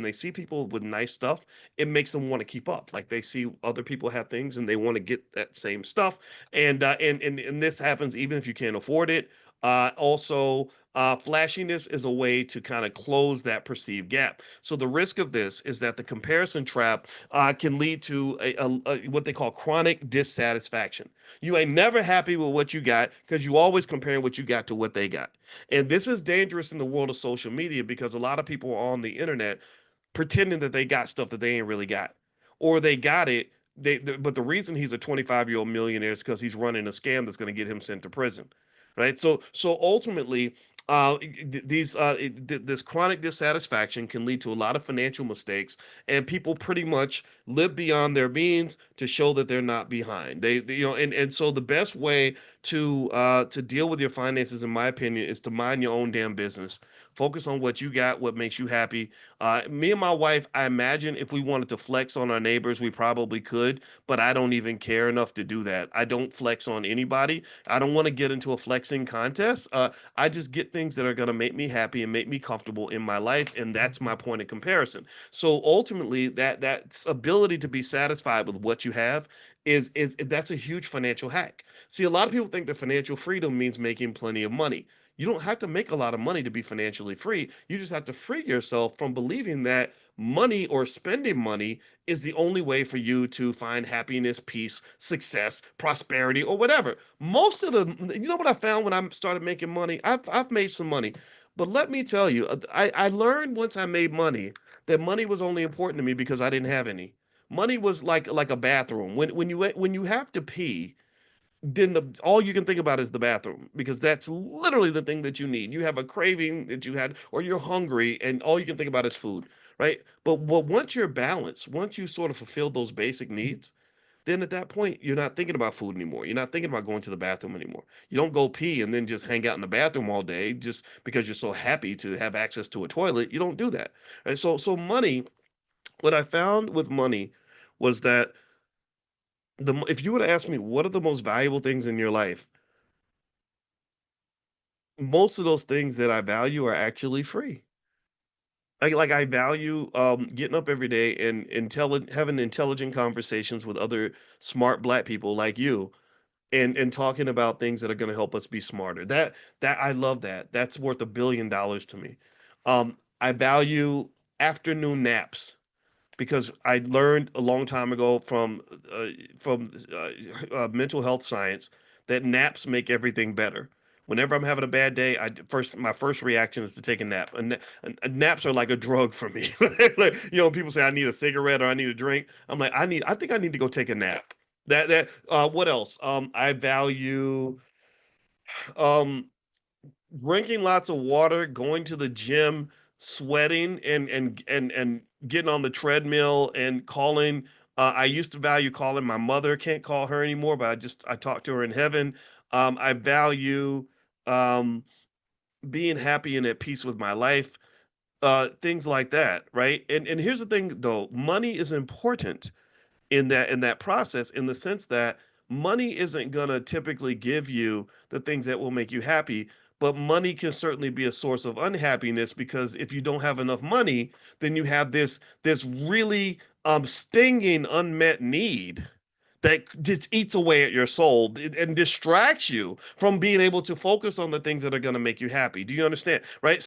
when they see people with nice stuff, it makes them want to keep up. Like they see other people have things and they want to get that same stuff. And this happens even if you can't afford it. Also, flashiness is a way to kind of close that perceived gap. So the risk of this is that the comparison trap can lead to what they call chronic dissatisfaction. You ain't never happy with what you got because you always comparing what you got to what they got. And this is dangerous in the world of social media because a lot of people are on the internet pretending that they got stuff that they ain't really got, or they got it. But the reason he's a 25-year-old millionaire is because he's running a scam that's going to get him sent to prison, right? So ultimately, this chronic dissatisfaction can lead to a lot of financial mistakes, and people pretty much live beyond their means to show that they're not behind. And so the best way to deal with your finances, in my opinion, is to mind your own damn business. Focus on what you got, what makes you happy. Me and my wife, I imagine if we wanted to flex on our neighbors, we probably could, but I don't even care enough to do that. I don't flex on anybody. I don't want to get into a flexing contest. I just get things that are going to make me happy and make me comfortable in my life, and that's my point of comparison. So ultimately, that ability to be satisfied with what you have is that's a huge financial hack. See, a lot of people think that financial freedom means making plenty of money. You don't have to make a lot of money to be financially free. You just have to free yourself from believing that money or spending money is the only way for you to find happiness, peace, success, prosperity, or whatever. Most of the, you know what I found when I started making money? I've made some money, but let me tell you, I learned once I made money that money was only important to me because I didn't have any. Money was like a bathroom. When you have to pee, then all you can think about is the bathroom because that's literally the thing that you need. You have a craving that you had, or you're hungry, and all you can think about is food, right? But once you're balanced, once you sort of fulfill those basic needs, then at that point you're not thinking about food anymore. You're not thinking about going to the bathroom anymore. You don't go pee and then just hang out in the bathroom all day just because you're so happy to have access to a toilet. You don't do that. Right? So money, what I found with money was that if you would have asked me what are the most valuable things in your life, most of those things that I value are actually free. Like I value getting up every day and having intelligent conversations with other smart black people like you, and talking about things that are going to help us be smarter. That I love that. That's worth $1 billion to me. I value afternoon naps because I learned a long time ago from mental health science that naps make everything better. Whenever I'm having a bad day, my first reaction is to take a nap. Naps are like a drug for me. Like, people say I need a cigarette or I need a drink. I'm like, I think I need to go take a nap. What else? I value um drinking lots of water, going to the gym, sweating, and getting on the treadmill and calling. I used to value calling my mother. Can't call her anymore, but I talk to her in heaven. I value um, being happy and at peace with my life. Things like that, right? And here's the thing, though: money is important in that process, in the sense that money isn't going to typically give you the things that will make you happy, but money can certainly be a source of unhappiness because if you don't have enough money, then you have this really stinging unmet need that just eats away at your soul and distracts you from being able to focus on the things that are going to make you happy. Do you understand? Right?